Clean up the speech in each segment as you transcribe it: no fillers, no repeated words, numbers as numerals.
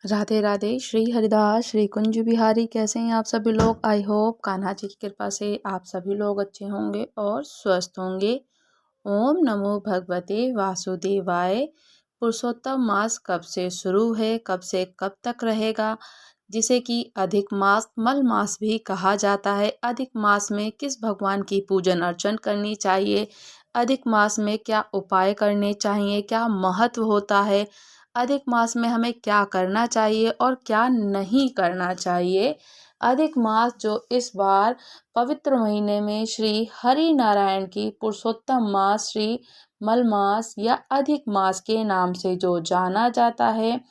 राधे राधे। श्री हरिदास श्री कुंज बिहारी। कैसे हैं आप सभी लोग? आई होप कान्हा जी की कृपा से आप सभी लोग अच्छे होंगे और स्वस्थ होंगे। ओम नमो भगवते वासुदेवाय। पुरुषोत्तम मास कब से शुरू है, कब से कब तक रहेगा, जिसे कि अधिक मास मल मास भी कहा जाता है। अधिक मास में किस भगवान की पूजन अर्चन करनी चाहिए, अधिक मास में क्या उपाय करने चाहिए, क्या महत्व होता है, अधिक मास में हमें क्या करना चाहिए और क्या नहीं करना चाहिए। अधिक मास जो इस बार पवित्र महीने में श्री हरि नारायण की पुरुषोत्तम मास, श्री मल मास या अधिक मास के नाम से जो जाना जाता है,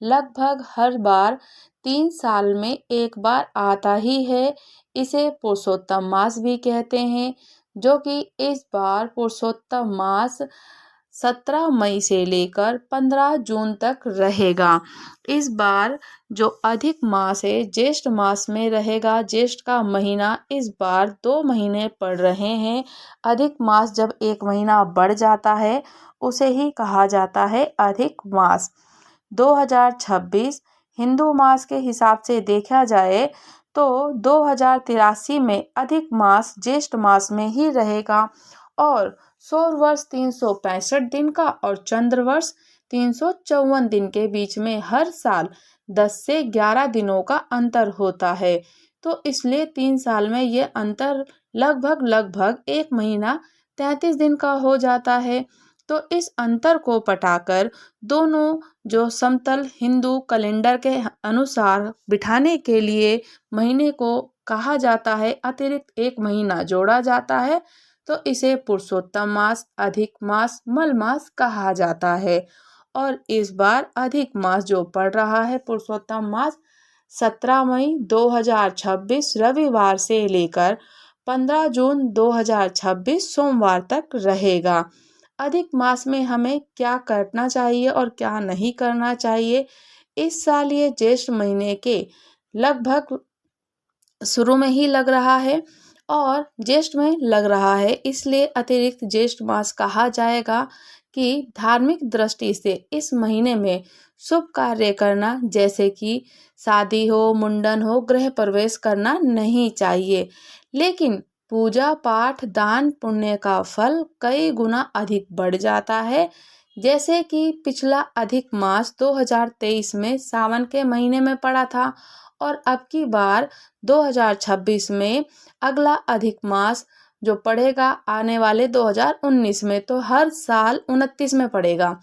लगभग हर बार 3 साल में एक बार आता ही है। इसे पुरुषोत्तम मास भी कहते हैं, जो कि इस बार पुरुषोत्तम मास 17 मई से लेकर 15 जून तक रहेगा। इस बार जो अधिक मास है ज्येष्ठ मास में रहेगा। ज्येष्ठ का महीना इस बार 2 महीने पड़ रहे हैं। अधिक मास जब एक महीना बढ़ जाता है उसे ही कहा जाता है अधिक मास। 2026 हिंदू मास के हिसाब से देखा जाए तो 2083 में अधिक मास ज्येष्ठ मास में ही रहेगा और सौर वर्ष 365 दिन का और चंद्र वर्ष 354 दिन के बीच में हर साल 10 से 11 दिनों का अंतर होता है। तो इसलिए 3 साल में ये अंतर लगभग 1 महीना 33 दिन का हो जाता है। तो इस अंतर को पटाकर दोनों जो समतल हिंदू कैलेंडर के अनुसार बिठाने के लिए महीने को कहा जाता है, अतिरिक्त 1 महीना जोड़ा जाता है, तो इसे पुरुषोत्तम मास, अधिक मास, मल मास कहा जाता है। और इस बार अधिक मास जो पड़ रहा है पुरुषोत्तम मास 17 मई 2026 रविवार से लेकर 15 जून 2026 सोमवार तक रहेगा। अधिक मास में हमें क्या करना चाहिए और क्या नहीं करना चाहिए, इस साल ये ज्येष्ठ महीने के लगभग शुरू में ही लग रहा है और ज्येष्ठ में लग रहा है, इसलिए अतिरिक्त ज्येष्ठ मास कहा जाएगा कि धार्मिक दृष्टि से इस महीने में शुभ कार्य करना, जैसे कि शादी हो, मुंडन हो, गृह प्रवेश करना नहीं चाहिए। लेकिन पूजा पाठ दान पुण्य का फल कई गुना अधिक बढ़ जाता है। जैसे कि पिछला अधिक मास 2023 में सावन के महीने में पड़ा था और अब की बार 2026 में अगला अधिक मास जो पड़ेगा आने वाले 2019 में, तो हर साल 29 में पड़ेगा।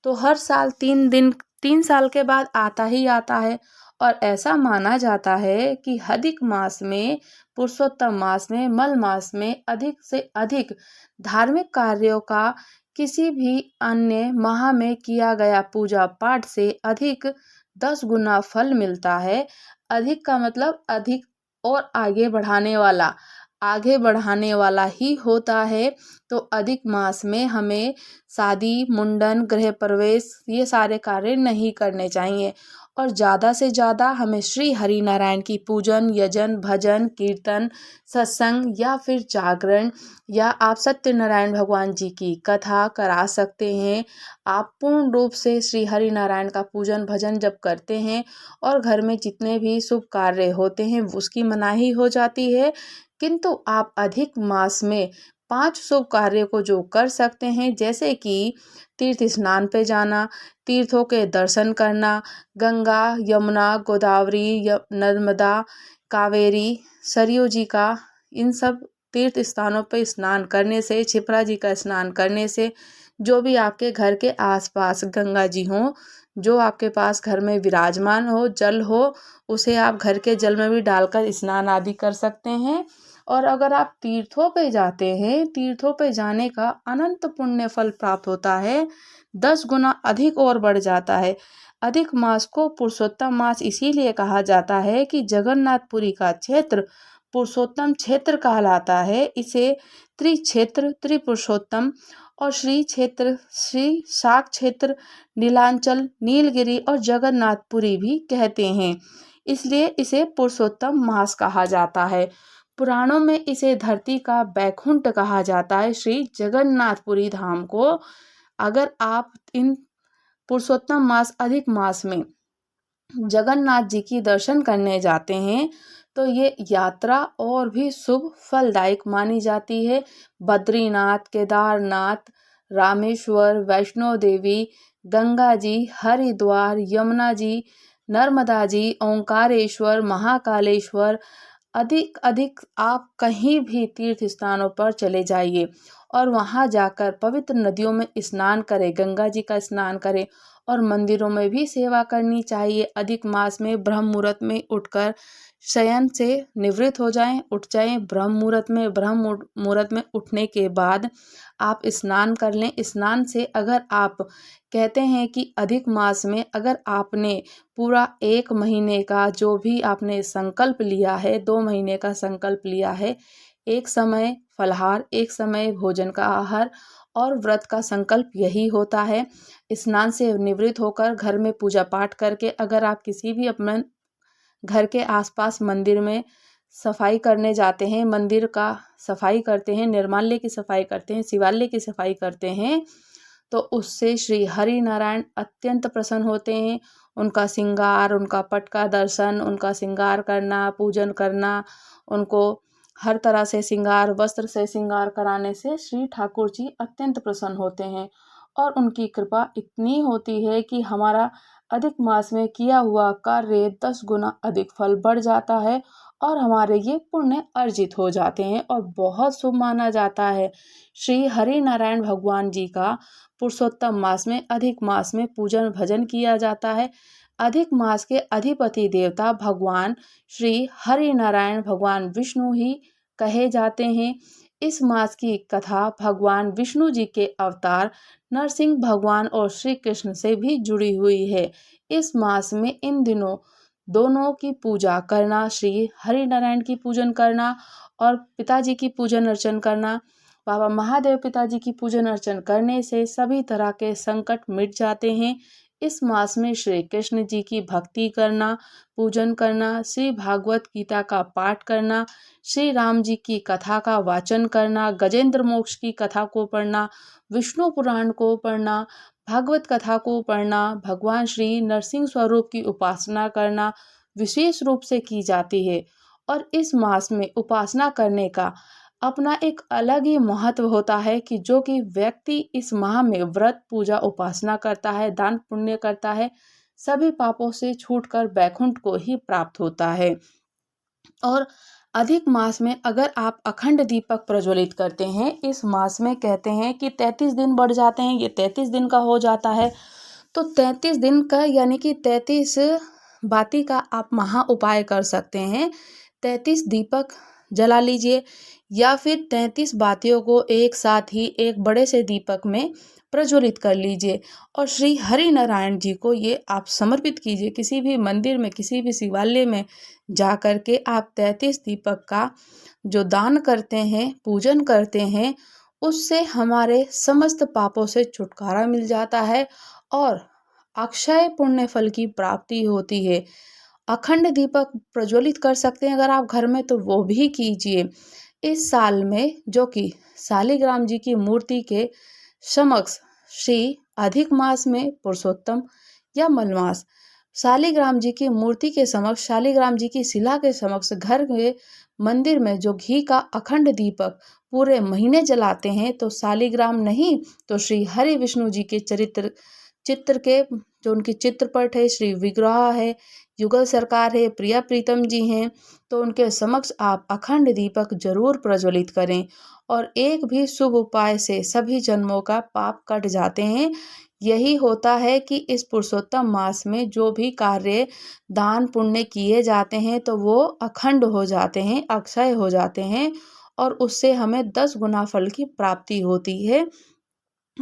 तो हर साल 3 साल के बाद आता ही आता है। और ऐसा माना जाता है कि अधिक मास में, पुरुषोत्तम मास में, मल मास में अधिक से अधिक धार्मिक कार्यों का किसी भी अन्य माह में किया गया पूजा पाठ से अधिक 10 गुना फल मिलता है। अधिक का मतलब अधिक और आगे बढ़ाने वाला ही होता है। तो अधिक मास में हमें शादी, मुंडन, गृह प्रवेश ये सारे कार्य नहीं करने चाहिए और ज़्यादा से ज़्यादा हमें श्री हरि नारायण की पूजन, यजन, भजन, कीर्तन, सत्संग या फिर जागरण या आप सत्यनारायण भगवान जी की कथा करा सकते हैं। आप पूर्ण रूप से श्री हरि नारायण का पूजन भजन जब करते हैं और घर में जितने भी शुभ कार्य होते हैं उसकी मनाही हो जाती है। किंतु आप अधिक मास में 5 शुभ कार्य को जो कर सकते हैं, जैसे कि तीर्थ स्नान पे जाना, तीर्थों के दर्शन करना, गंगा, यमुना, गोदावरी, नर्मदा, कावेरी, सरयू जी का इन सब तीर्थ स्थानों पे स्नान करने से, क्षिप्रा जी का स्नान करने से, जो भी आपके घर के आसपास गंगा जी हों, जो आपके पास घर में विराजमान हो, जल हो, उसे आप घर के जल में भी डालकर स्नान आदि कर सकते हैं। और अगर आप तीर्थों पे जाते हैं, तीर्थों पे जाने का अनंत पुण्य फल प्राप्त होता है, 10 गुना अधिक और बढ़ जाता है। अधिक मास को पुरुषोत्तम मास इसीलिए कहा जाता है कि जगन्नाथपुरी का क्षेत्र पुरुषोत्तम क्षेत्र कहलाता है। इसे त्रिक्षेत्र, त्रिपुरुषोत्तम और श्री क्षेत्र, श्री शाक क्षेत्र, नीलांचल, नीलगिरी और जगन्नाथपुरी भी कहते हैं। इसलिए इसे पुरुषोत्तम मास कहा जाता है। पुराणों में इसे धरती का बैकुंठ कहा जाता है, श्री जगन्नाथपुरी धाम को। अगर आप इन पुरुषोत्तम मास, अधिक मास में जगन्नाथ जी की दर्शन करने जाते हैं तो ये यात्रा और भी शुभ फलदायक मानी जाती है। बद्रीनाथ, केदारनाथ, रामेश्वर, वैष्णो देवी, गंगा जी, हरिद्वार, यमुना जी, नर्मदा जी, ओंकारेश्वर, महाकालेश्वर, अधिक अधिक आप कहीं भी तीर्थ स्थानों पर चले जाइए और वहाँ जाकर पवित्र नदियों में स्नान करें, गंगा जी का स्नान करें और मंदिरों में भी सेवा करनी चाहिए। अधिक मास में ब्रह्म मुहूर्त में उठकर शयन से निवृत्त हो जाएं, उठ जाएं ब्रह्म मुहूर्त में उठने के बाद आप स्नान कर लें। स्नान से अगर आप कहते हैं कि अधिक मास में अगर आपने पूरा 1 महीने का जो भी आपने संकल्प लिया है, 2 महीने का संकल्प लिया है, एक समय फलाहार, एक समय भोजन का आहार और व्रत का संकल्प यही होता है। स्नान से निवृत्त होकर घर में पूजा पाठ करके अगर आप किसी भी अपने घर के आसपास मंदिर में सफाई करने जाते हैं, मंदिर का सफाई करते हैं, निर्माल्य की सफाई करते हैं, शिवालय की सफाई करते हैं, तो उससे श्री हरि नारायण अत्यंत प्रसन्न होते हैं। उनका श्रृंगार, उनका पट का दर्शन, उनका श्रृंगार करना, पूजन करना, उनको हर तरह से श्रृंगार, वस्त्र से श्रृंगार कराने से श्री ठाकुर जी अत्यंत प्रसन्न होते हैं और उनकी कृपा इतनी होती है कि हमारा अधिक मास में किया हुआ कार्य 10 गुना अधिक फल बढ़ जाता है और हमारे ये पुण्य अर्जित हो जाते हैं और बहुत शुभ माना जाता है। श्री हरि नारायण भगवान जी का पुरुषोत्तम मास में, अधिक मास में पूजन भजन किया जाता है। अधिक मास के अधिपति देवता भगवान श्री हरि नारायण भगवान विष्णु ही कहे जाते हैं। इस मास की कथा भगवान विष्णु जी के अवतार नरसिंह भगवान और श्री कृष्ण से भी जुड़ी हुई है। इस मास में इन दिनों दोनों की पूजा करना, श्री हरि नारायण की पूजन करना और पिताजी की पूजन अर्चन करना, बाबा महादेव पिताजी की पूजन अर्चन करने से सभी तरह के संकट मिट जाते हैं। इस मास में श्री कृष्ण जी की भक्ति करना, पूजन करना, श्री भागवत गीता का पाठ करना, श्री राम जी की कथा का वाचन करना, गजेंद्र मोक्ष की कथा को पढ़ना, विष्णु पुराण को पढ़ना, भागवत कथा को पढ़ना, भगवान श्री नरसिंह स्वरूप की उपासना करना विशेष रूप से की जाती है। और इस मास में उपासना करने का अपना एक अलग ही महत्व होता है कि जो कि व्यक्ति इस माह में व्रत, पूजा, उपासना करता है, दान पुण्य करता है, सभी पापों से छूटकर वैकुंठ को ही प्राप्त होता है। और अधिक मास में अगर आप अखंड दीपक प्रज्वलित करते हैं, इस मास में कहते हैं कि 33 दिन बढ़ जाते हैं, ये 33 दिन का हो जाता है। तो 33 दिन का यानी कि 33 बाती का आप महा उपाय कर सकते हैं। 33 दीपक जला लीजिए या फिर 33 बातियों को एक साथ ही एक बड़े से दीपक में प्रज्वलित कर लीजिए और श्री हरि नारायण जी को ये आप समर्पित कीजिए। किसी भी मंदिर में, किसी भी शिवालय में जा कर के आप 33 दीपक का जो दान करते हैं, पूजन करते हैं, उससे हमारे समस्त पापों से छुटकारा मिल जाता है और अक्षय पुण्य फल की प्राप्ति होती है। अखंड दीपक प्रज्वलित कर सकते हैं अगर आप घर में, तो वो भी कीजिए। इस साल में जो कि शालिग्राम जी की मूर्ति के समक्ष श्री अधिक मास में पुरुषोत्तम या मलमास शालिग्राम जी की मूर्ति के समक्ष, शालिग्राम जी की शिला के समक्ष घर में, मंदिर में जो घी का अखंड दीपक पूरे महीने जलाते हैं, तो शालिग्राम नहीं तो श्री हरि विष्णु जी के चित्र के जो उनकी चित्रपट है, श्री विग्रह है, युगल सरकार है, प्रिया प्रीतम जी हैं, तो उनके समक्ष आप अखंड दीपक जरूर प्रज्वलित करें और एक भी शुभ उपाय से सभी जन्मों का पाप कट जाते हैं। यही होता है कि इस पुरुषोत्तम मास में जो भी कार्य दान पुण्य किए जाते हैं तो वो अखंड हो जाते हैं, अक्षय हो जाते हैं और उससे हमें 10 गुना फल की प्राप्ति होती है।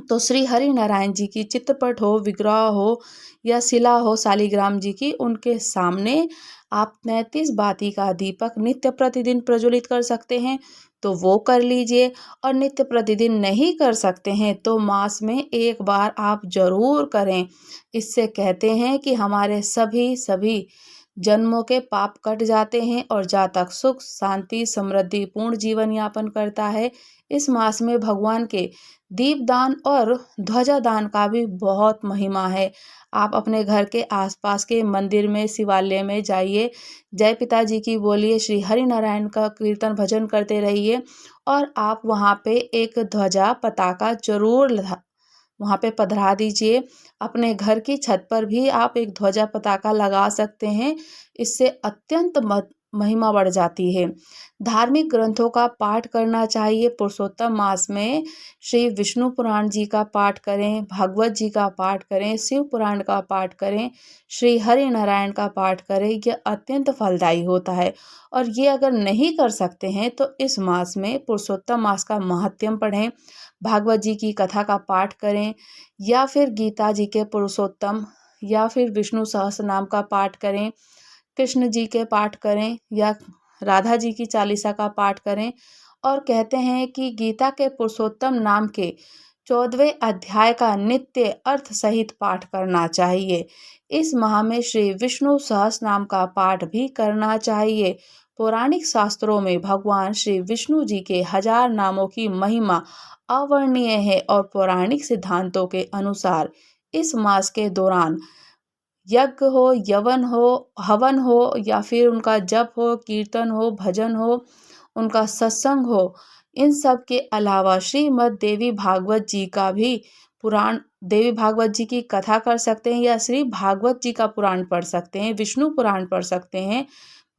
तो श्री हरि नारायण जी की चित्रपट हो, विग्रह हो या शिला हो शालिग्राम जी की, उनके सामने आप 33 बाती का दीपक नित्य प्रतिदिन प्रज्वलित कर सकते हैं तो वो कर लीजिए और नित्य प्रतिदिन नहीं कर सकते हैं तो मास में एक बार आप जरूर करें। इससे कहते हैं कि हमारे सभी जन्मों के पाप कट जाते हैं और जातक सुख, शांति, समृद्धि पूर्ण जीवन यापन करता है। इस मास में भगवान के दीपदान और ध्वजा दान का भी बहुत महिमा है। आप अपने घर के आसपास के मंदिर में, शिवालय में जाइए, जय पिताजी की बोलिए, श्री हरि नारायण का कीर्तन भजन करते रहिए और आप वहाँ पे एक ध्वजा पताका जरूर वहाँ पे पधरा दीजिए। अपने घर की छत पर भी आप एक ध्वजा पताका लगा सकते हैं। इससे अत्यंत महिमा बढ़ जाती है। धार्मिक ग्रंथों का पाठ करना चाहिए। पुरुषोत्तम मास में श्री विष्णु पुराण जी का पाठ करें, भागवत जी का पाठ करें, शिव पुराण का पाठ करें, श्री हरि नारायण का पाठ करें। यह अत्यंत फलदायी होता है। और ये अगर नहीं कर सकते हैं तो इस मास में पुरुषोत्तम मास का महात्म्य पढ़ें, भागवत जी की कथा का पाठ करें, या फिर गीता जी के पुरुषोत्तम, या फिर विष्णु सहस्त्र नाम का पाठ करें, कृष्ण जी के पाठ करें, या राधा जी की चालीसा का पाठ करें। और कहते हैं कि गीता के पुरुषोत्तम नाम के 14वें अध्याय का नित्य अर्थ सहित पाठ करना चाहिए। इस माह में श्री विष्णु सहस्त्र नाम का पाठ भी करना चाहिए। पौराणिक शास्त्रों में भगवान श्री विष्णु जी के 1000 नामों की महिमा अवर्णनीय है और पौराणिक सिद्धांतों के अनुसार इस मास के दौरान यज्ञ हो, यवन हो, हवन हो, या फिर उनका जप हो, कीर्तन हो, भजन हो, उनका सत्संग हो, इन सब के अलावा श्रीमद् देवी भागवत जी का भी पुराण, देवी भागवत जी की कथा कर सकते हैं, या श्री भागवत जी का पुराण पढ़ सकते हैं, विष्णु पुराण पढ़ सकते हैं।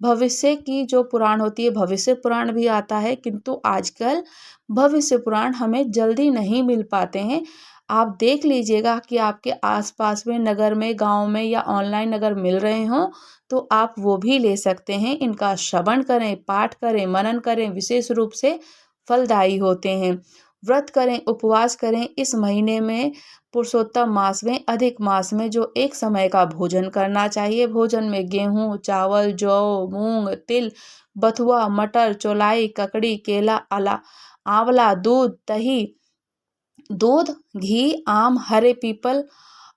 भविष्य की जो पुराण होती है, भविष्य पुराण भी आता है, किंतु आजकल भविष्य पुराण हमें जल्दी नहीं मिल पाते हैं। आप देख लीजिएगा कि आपके आसपास में, नगर में, गांव में या ऑनलाइन अगर मिल रहे हों तो आप वो भी ले सकते हैं। इनका श्रवण करें, पाठ करें, मनन करें, विशेष रूप से फलदायी होते हैं। व्रत करें, उपवास करें। इस महीने में पुरुषोत्तम मास में, अधिक मास में जो एक समय का भोजन करना चाहिए। भोजन में गेहूँ, चावल, जौ, मूंग, तिल, बथुआ, मटर, चौलाई, ककड़ी, केला, आंवला, दूध, घी, आम, हरे पीपल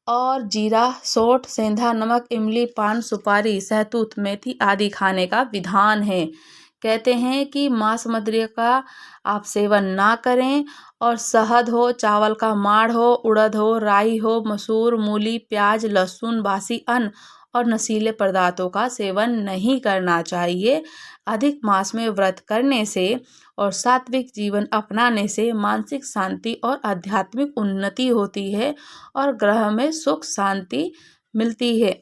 और जीरा, सौंठ, सेंधा नमक, इमली, पान, सुपारी, सहतूत, मेथी आदि खाने का विधान है। कहते हैं कि मांस मदिरा का आप सेवन ना करें और शहद हो, चावल का माड़ हो, उड़द हो, राई हो, मसूर, मूली, प्याज, लहसुन, बासी अन्न और नशीले पदार्थों का सेवन नहीं करना चाहिए। अधिक मास में व्रत करने से और सात्विक जीवन अपनाने से मानसिक शांति और आध्यात्मिक उन्नति होती है और ग्रह में सुख शांति मिलती है।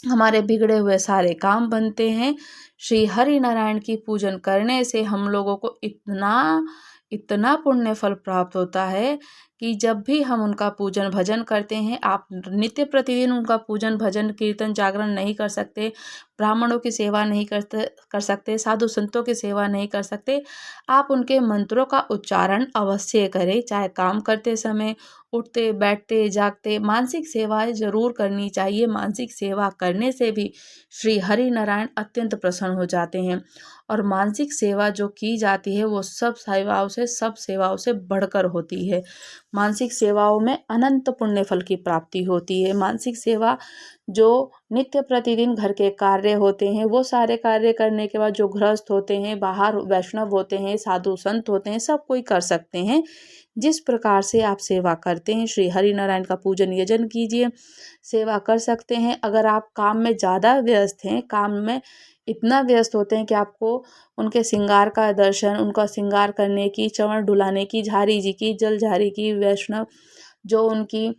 हमारे बिगड़े हुए सारे काम बनते हैं। श्री हरि नारायण की पूजन करने से हम लोगों को इतना पुण्य फल प्राप्त होता है कि जब भी हम उनका पूजन भजन करते हैं, आप नित्य प्रतिदिन उनका पूजन भजन कीर्तन जागरण नहीं कर सकते, ब्राह्मणों की सेवा नहीं कर सकते, साधु संतों की सेवा नहीं कर सकते, आप उनके मंत्रों का उच्चारण अवश्य करें। चाहे काम करते समय, उठते बैठते जागते, मानसिक सेवाएं जरूर करनी चाहिए। मानसिक सेवा करने से भी श्री हरि नारायण अत्यंत प्रसन्न हो जाते हैं। और मानसिक सेवा जो की जाती है वो सब सेवाओं से बढ़कर होती है। मानसिक सेवाओं में अनंत पुण्य फल की प्राप्ति होती है। मानसिक सेवा जो नित्य प्रतिदिन घर के कार्य होते हैं, वो सारे कार्य करने के बाद जो गृहस्थ होते हैं, बाहर वैष्णव होते हैं, साधु संत होते हैं, सब कोई कर सकते हैं। जिस प्रकार से आप सेवा करते हैं, श्री हरि नारायण का पूजन यजन कीजिए, सेवा कर सकते हैं। अगर आप काम में ज़्यादा व्यस्त हैं, काम में इतना व्यस्त होते हैं कि आपको उनके श्रृंगार का दर्शन, उनका श्रृंगार करने की, चंवर डुलाने की, झारी जी की, जलझारी की, वैष्णव जो उनकी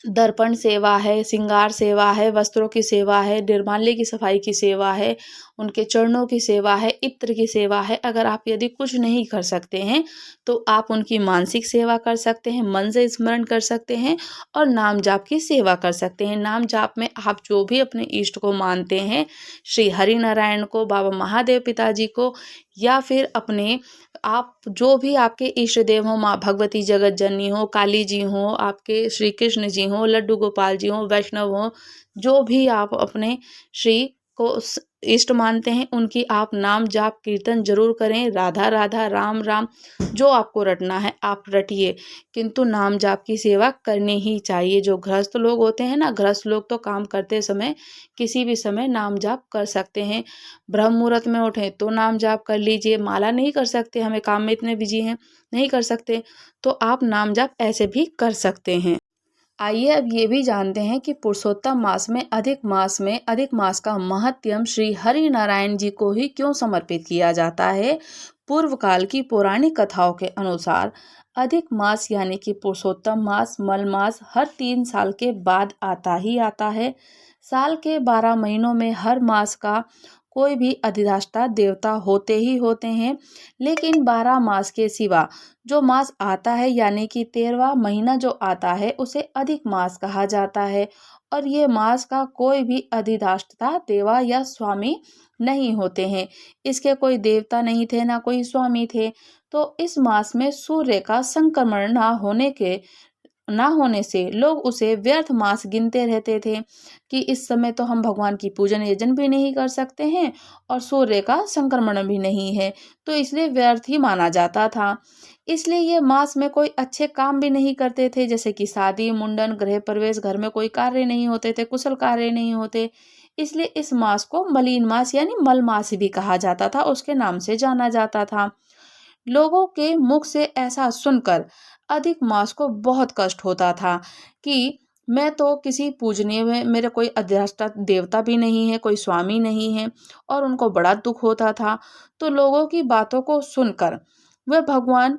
दर्पण सेवा है, श्रृंगार सेवा है, वस्त्रों की सेवा है, निर्माल्य की सफाई की सेवा है, उनके चरणों की सेवा है, इत्र की सेवा है। अगर आप यदि कुछ नहीं कर सकते हैं तो आप उनकी मानसिक सेवा कर सकते हैं, मन से स्मरण कर सकते हैं और नाम जाप की सेवा कर सकते हैं। नाम जाप में आप जो भी अपने इष्ट को मानते हैं, श्री हरि नारायण को, बाबा महादेव पिताजी को, या फिर अपने आप जो भी आपके इष्ट देव हो, माँ भगवती जगत जननी हो, काली जी हो, आपके श्री कृष्ण जी हो, लड्डू गोपाल जी हो, वैष्णव हो, जो भी आप अपने श्री को इष्ट मानते हैं उनकी आप नाम जाप कीर्तन जरूर करें। राधा राधा राम राम जो आपको रटना है आप रटिए, किंतु नाम जाप की सेवा करनी ही चाहिए। जो गृहस्थ लोग होते हैं ना, गृहस्थ लोग तो काम करते समय किसी भी समय नाम जाप कर सकते हैं। ब्रह्म मुहूर्त में उठें तो नाम जाप कर लीजिए। माला नहीं कर सकते, हमें काम में इतने बिजी हैं नहीं कर सकते, तो आप नाम जाप ऐसे भी कर सकते हैं। आइए अब ये भी जानते हैं कि पुरुषोत्तम मास में अधिक मास का महत्व श्री हरि नारायण जी को ही क्यों समर्पित किया जाता है। पूर्व काल की पौराणिक कथाओं के अनुसार अधिक मास यानी कि पुरुषोत्तम मास मल मास हर 3 साल के बाद आता ही आता है। साल के 12 महीनों में हर मास का कोई भी अधिष्ठाता देवता होते ही होते हैं, लेकिन 12 मास के सिवा जो मास आता है यानी कि 13वां महीना जो आता है उसे अधिक मास कहा जाता है। और ये मास का कोई भी अधिष्ठाता देवा या स्वामी नहीं होते हैं। इसके कोई देवता नहीं थे ना कोई स्वामी थे। तो इस मास में सूर्य का संक्रमण ना होने से लोग उसे व्यर्थ मास गिनते रहते थे कि इस समय तो हम भगवान की पूजन यजन भी नहीं कर सकते हैं और सूर्य का संक्रमण भी नहीं है, तो इसलिए व्यर्थ ही माना जाता था। इसलिए ये मास में कोई अच्छे काम भी नहीं करते थे, जैसे कि शादी मुंडन गृह प्रवेश, घर में कोई कार्य नहीं होते थे, कुशल कार्य नहीं होते। इसलिए इस मास को मलीन मास यानी मल मास भी कहा जाता था, उसके नाम से जाना जाता था। लोगों के मुख से ऐसा सुनकर अधिक मास को बहुत कष्ट होता था कि मैं तो किसी पूजनीय में, मेरे कोई अधिष्ठाता देवता भी नहीं है, कोई स्वामी नहीं है, और उनको बड़ा दुख होता था। तो लोगों की बातों को सुनकर वे भगवान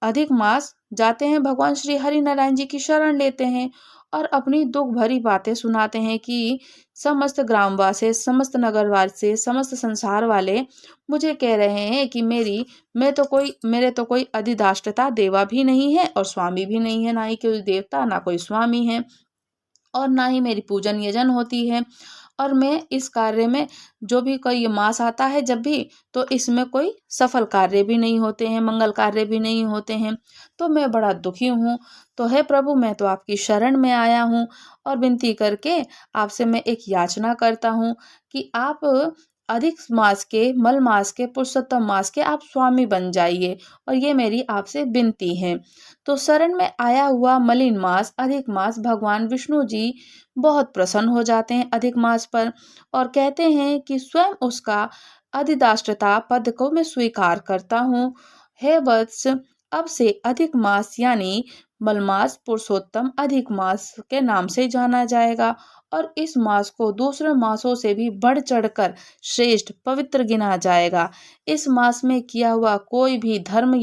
अधिक मास जाते हैं, भगवान श्री हरि नारायण जी की शरण लेते हैं और अपनी दुख भरी बातें सुनाते हैं कि समस्त ग्रामवासी, समस्त नगरवासी, समस्त संसार वाले मुझे कह रहे हैं कि मेरे तो कोई अधिष्ठाता देवा भी नहीं है और स्वामी भी नहीं है, ना ही कोई देवता ना कोई स्वामी है, और ना ही मेरी पूजन यजन होती है। और मैं इस कार्य में जो भी कोई मास आता है जब भी, तो इसमें कोई सफल कार्य भी नहीं होते हैं, मंगल कार्य भी नहीं होते हैं, तो मैं बड़ा दुखी हूँ। तो हे प्रभु, मैं तो आपकी शरण में आया हूँ और विनती करके आपसे मैं एक याचना करता हूँ कि आप अधिक मास के, मल मास के, पुरुषोत्तम मास के आप स्वामी बन जाइए, और ये मेरी आपसे विनती है। तो शरण में आया हुआ मलिन मास अधिक मास भगवान विष्णु जी बहुत प्रसन्न हो जाते हैं अधिक मास पर और कहते हैं कि स्वयं उसका अधिष्ठाता पद को मैं स्वीकार करता हूँ। हे वत्स, अब से अधिक मास यानी मलमास पुरुषोत्तम अधिक मास के नाम से जाना जाएगा, और इस मास को दूसरे मासों से भी बढ़ चढ़कर श्रेष्ठ पवित्र गिना जाएगा। इस मास में किया हुआ कोई भी धर्म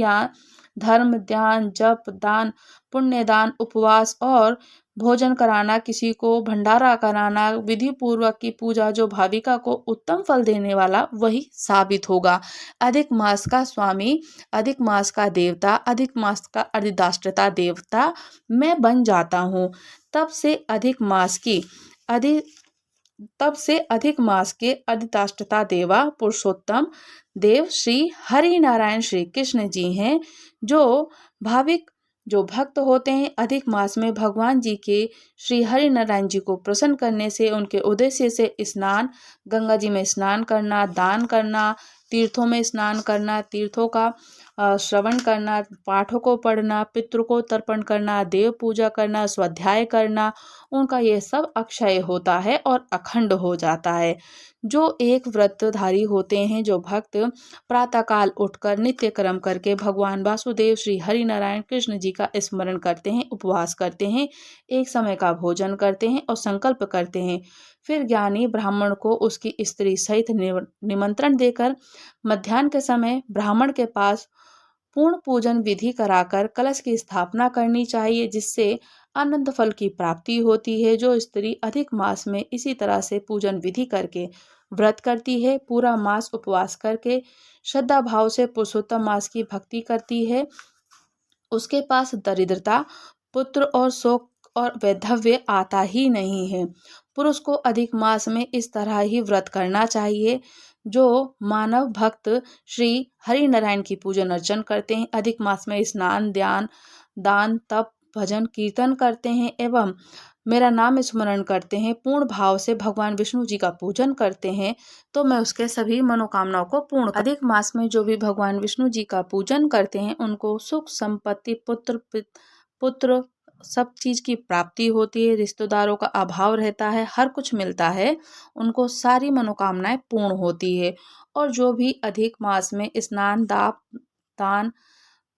ध्यान जप दान पुण्य दान उपवास और भोजन कराना, किसी को भंडारा कराना, विधि पूर्वक की पूजा जो भाविका को उत्तम फल देने वाला वही साबित होगा। अधिक मास का स्वामी, अधिक मास का देवता, अधिक मास का अधिष्ठाता देवता मैं बन जाता हूँ। अधि तब से अधिक मास के अधिष्ठाता देवा पुरुषोत्तम देव श्री हरि नारायण श्री कृष्ण जी हैं। जो भक्त होते हैं अधिक मास में भगवान जी के श्री हरि नारायण जी को प्रसन्न करने से, उनके उद्देश्य से स्नान, गंगा जी में स्नान करना, दान करना, तीर्थों में स्नान करना, तीर्थों का श्रवण करना, पाठों को पढ़ना, पितरों को तर्पण करना, देव पूजा करना, स्वाध्याय करना, उनका ये सब अक्षय होता है और अखंड हो जाता है। जो एक व्रतधारी होते हैं, जो भक्त प्रातःकाल उठकर नित्य कर्म करके भगवान वासुदेव श्री हरि नारायण कृष्ण जी का स्मरण करते हैं, उपवास करते हैं, एक समय का भोजन करते हैं और संकल्प करते हैं, फिर ज्ञानी ब्राह्मण को उसकी स्त्री सहित निमंत्रण देकर मध्याह्न के समय ब्राह्मण के पास पूर्ण पूजन विधि कराकर कलश की स्थापना करनी चाहिए, जिससे अनंत फल की प्राप्ति होती है। जो स्त्री अधिक मास में इसी तरह से पूजन विधि करके व्रत करती है, पूरा मास उपवास करके श्रद्धा भाव से पुरुषोत्तम मास की भक्ति करती है, उसके पास दरिद्रता, पुत्र और शोक और वैधव्य आता ही नहीं है। पुरुष को अधिक मास में इस तरह ही व्रत करना चाहिए। जो मानव भक्त श्री हरि नारायण की पूजन अर्चन करते हैं, अधिक मास में स्नान ध्यान दान तप भजन कीर्तन करते हैं एवं मेरा नाम स्मरण करते हैं, पूर्ण भाव से भगवान विष्णु जी का पूजन करते हैं, तो मैं उसके सभी मनोकामनाओं को पूर्ण अधिक मास में जो भी भगवान विष्णु जी का पूजन करते हैं उनको सुख संपत्ति पुत्र सब चीज़ की प्राप्ति होती है, रिश्तेदारों का अभाव रहता है, हर कुछ मिलता है, उनको सारी मनोकामनाएं पूर्ण होती है। और जो भी अधिक मास में स्नान दान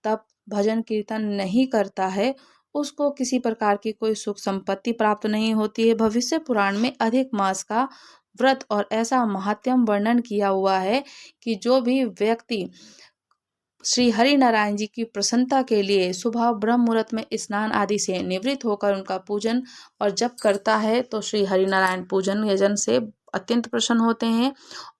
तप भजन कीर्तन नहीं करता है, उसको किसी प्रकार की कोई सुख संपत्ति प्राप्त नहीं होती है। भविष्य पुराण में अधिक मास का व्रत और ऐसा महात्म्य वर्णन किया हुआ है कि जो भी व्यक्ति श्री हरि नारायण जी की प्रसन्नता के लिए सुबह ब्रह्म मुहूर्त में स्नान आदि से निवृत्त होकर उनका पूजन और जप करता है, तो श्री हरि नारायण पूजन यजन से अत्यंत प्रसन्न होते हैं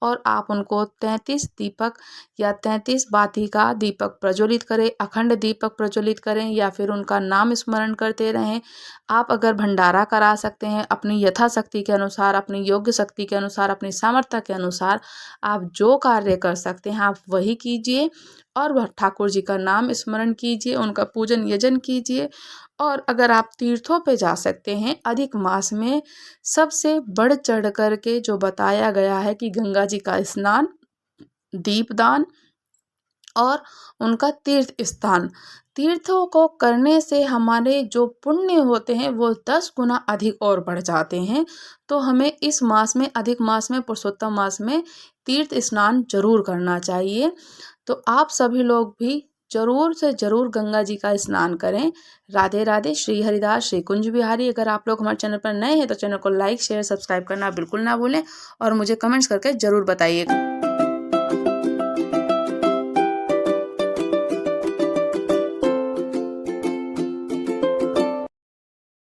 और आप उनको 33 दीपक या 33 बाती का दीपक प्रज्वलित करें, अखंड दीपक प्रज्वलित करें या फिर उनका नाम स्मरण करते रहें। आप अगर भंडारा करा सकते हैं अपनी यथाशक्ति के अनुसार, अपनी योग्य शक्ति के अनुसार, अपनी सामर्थ्य के अनुसार आप जो कार्य कर सकते हैं आप वही कीजिए और ठाकुर जी का नाम स्मरण कीजिए, उनका पूजन यजन कीजिए। और अगर आप तीर्थों पे जा सकते हैं अधिक मास में, सबसे बढ़ चढ़ कर के जो बताया गया है कि गंगा जी का स्नान, दीपदान और उनका तीर्थ स्थान, तीर्थों को करने से हमारे जो पुण्य होते हैं वो 10 गुना अधिक और बढ़ जाते हैं। तो हमें इस मास में, अधिक मास में, पुरुषोत्तम मास में तीर्थ स्नान जरूर करना चाहिए। तो आप सभी लोग भी जरूर से जरूर गंगा जी का स्नान करें। राधे राधे। श्री हरिदास श्री कुंज बिहारी। अगर आप लोग हमारे चैनल पर नए हैं तो चैनल को लाइक शेयर सब्सक्राइब करना बिल्कुल ना भूलें और मुझे कमेंट्स करके जरूर बताइएगा।